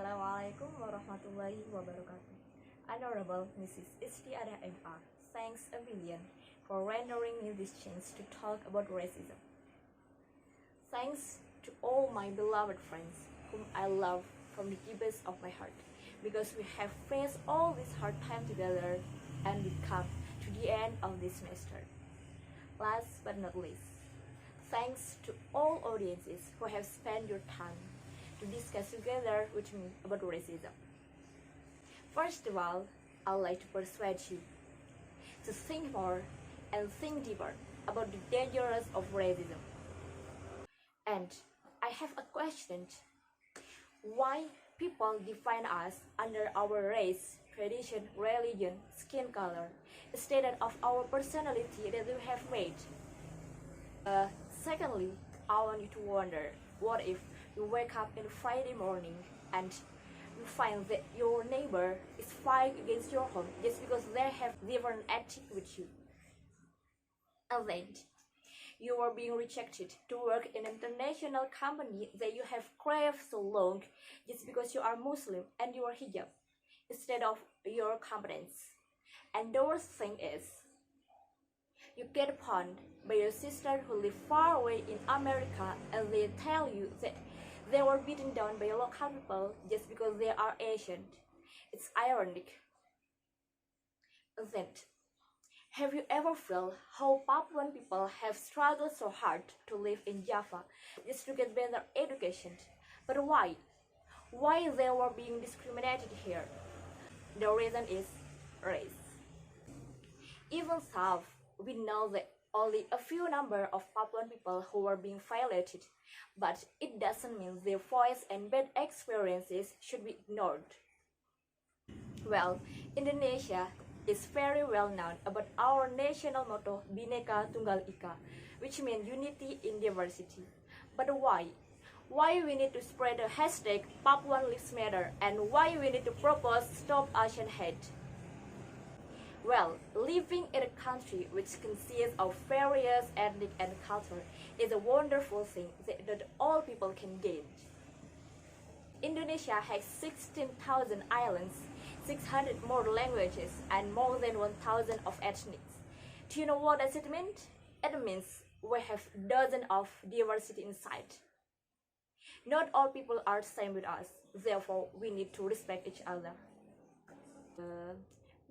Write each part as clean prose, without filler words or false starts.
Assalamualaikum warahmatullahi wabarakatuh. Honorable Mrs. Istiada M.R., thanks a million for rendering me this chance to talk about racism. Thanks to all my beloved friends whom I love from the deepest of my heart, because we have faced all this hard time together and we come to the end of this semester. Last but not least, thanks to all audiences who have spent your time to discuss together with me about racism. First of all, I'd like to persuade you to think more and think deeper about the dangers of racism. And I have a question. Why people define us under our race, tradition, religion, skin color, instead of our personality that we have made? Secondly, I want you to wonder, what if you wake up on Friday morning and you find that your neighbor is fighting against your home just because they have different ethic with you? And then you are being rejected to work in an international company that you have craved so long just because you are Muslim and you are hijab instead of your competence. And the worst thing is, you get pawned by your sister who live far away in America and they tell you that they were beaten down by local people just because they are Asian. It's ironic. Then, have you ever felt how Papuan people have struggled so hard to live in Java just to get better education? But why? Why they were being discriminated here? The reason is race. Even so, we know that only a few number of Papuan people who were being violated, but it doesn't mean their voice and bad experiences should be ignored. Well, Indonesia is very well known about our national motto Bhinneka Tunggal Ika, which means unity in diversity. But why? Why we need to spread the hashtag Papuan Lives Matter, and why we need to propose Stop Asian Hate? Well, living in a country which consists of various ethnic and culture is a wonderful thing that all people can gain. Indonesia has 16,000 islands, 600 more languages, and more than 1,000 of ethnics. Do you know what does it mean? It means we have dozens of diversity inside. Not all people are the same with us, therefore we need to respect each other.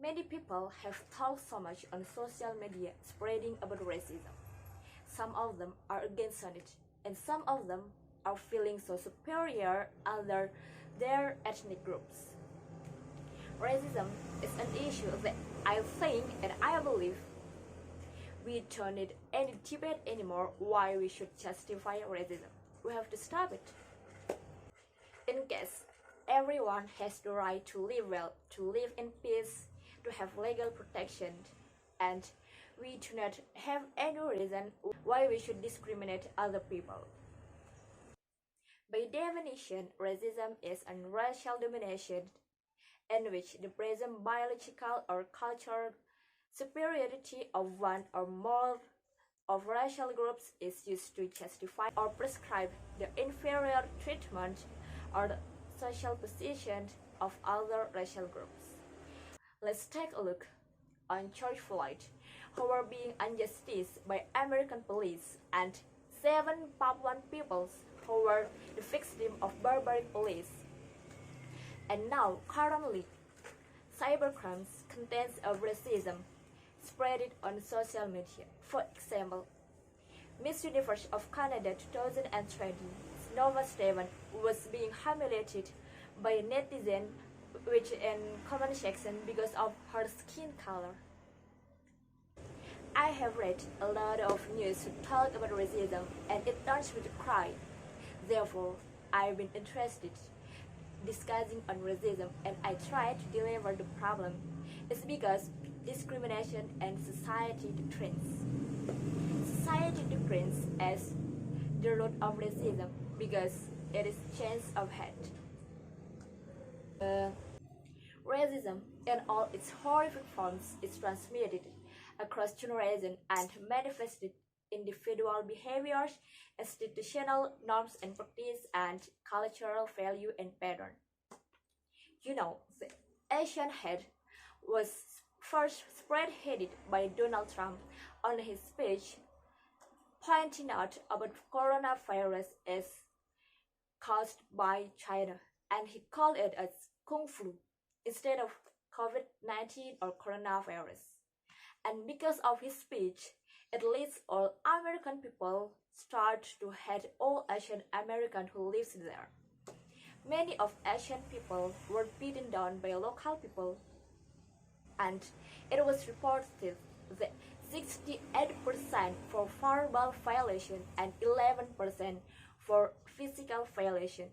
Many people have talked so much on social media spreading about racism. Some of them are against it, and some of them are feeling so superior under their ethnic groups. Racism is an issue that I think and I believe we don't need any debate anymore why we should justify racism. We have to stop it. In case everyone has the right to live well, to live in peace, to have legal protection, and we do not have any reason why we should discriminate other people. By definition, racism is a racial domination in which the present biological or cultural superiority of one or more of racial groups is used to justify or prescribe the inferior treatment or the social position of other racial groups. Let's take a look on George Floyd, who were being injustice by American police, and 7 Papuan peoples who were the victim of barbaric police. And now, currently, cybercrimes contains of racism spread it on social media. For example, Miss Universe of Canada 2020, Nova Steven, was being humiliated by a netizen which in comment section because of her skin color. I have read a lot of news to talk about racism and it turns me to cry. Therefore, I've been interested discussing on racism and I try to deliver the problem. It's because discrimination and society declines. Society declines as the root of racism because it is chance of hate. Racism in all its horrific forms is transmitted across generations and manifested individual behaviors, institutional norms and practice, and cultural value and pattern. You know, the Asian hate was first spearheaded by Donald Trump on his speech pointing out about coronavirus as caused by China, and he called it as Kung Flu instead of COVID-19 or coronavirus. And because of his speech, it leads all American people start to hate all Asian American who lives there. Many of Asian people were beaten down by local people, and it was reported that 68% for verbal violation and 11% for physical violation.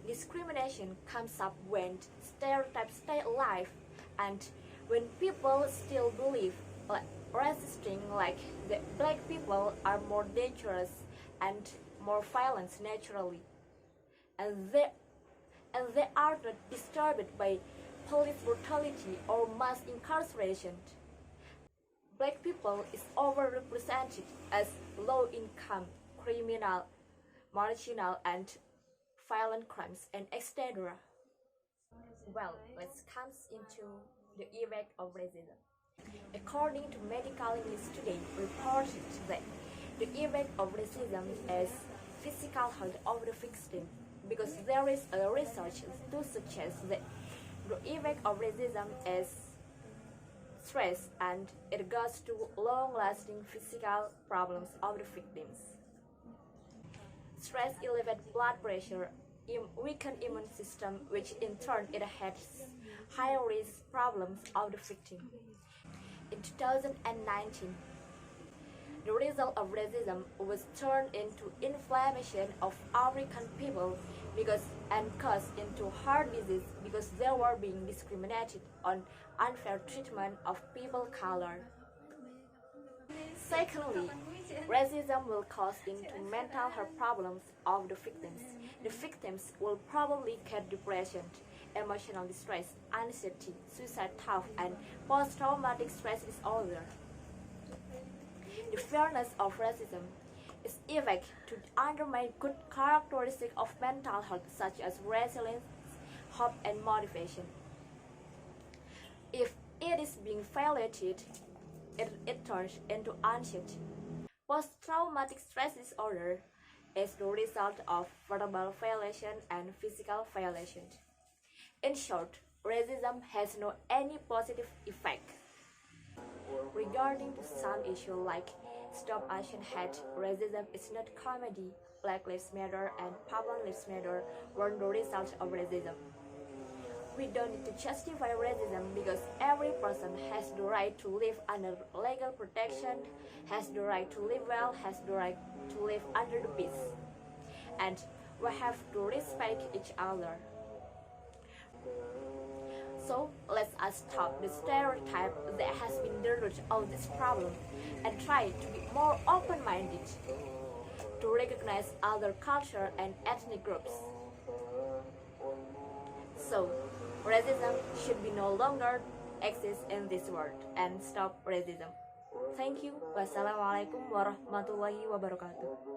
Discrimination comes up when stereotypes stay alive and when people still believe resisting like the black people are more dangerous and more violent naturally, and they are not disturbed by police brutality or mass incarceration. Black people is overrepresented as low-income, criminal, marginal, and violent crimes, and etc. Well, let's come into the effect of racism. According to Medical News Today, reported that the effect of racism is physical health of the victim, because there is a research to suggest that the effect of racism is stress and it goes to long-lasting physical problems of the victims. Stress elevates blood pressure, weaken immune system, which in turn it has higher risk problems of the victim. In 2019, the result of racism was turned into inflammation of African people and caused into heart disease because they were being discriminated on unfair treatment of people color. Secondly, racism will cause into mental health problems of the victims. The victims will probably get depression, emotional distress, anxiety, suicide thought, and post-traumatic stress disorder. The fairness of racism is effect to undermine good characteristics of mental health such as resilience, hope, and motivation. If it is being violated, it turns into anxiety. Post-traumatic stress disorder is the result of verbal violation and physical violation. In short, racism has no any positive effect. Regarding to some issue like Stop Asian Hate, racism is not comedy, Black Lives Matter and Purple Lives Matter were the result of racism. We don't need to justify racism because every person has the right to live under legal protection, has the right to live well, has the right to live under the peace. And we have to respect each other. So let us stop the stereotype that has been the root of this problem and try to be more open-minded, to recognize other culture and ethnic groups. So, racism should be no longer exist in this world and stop racism. Thank you. Wassalamualaikum warahmatullahi wabarakatuh.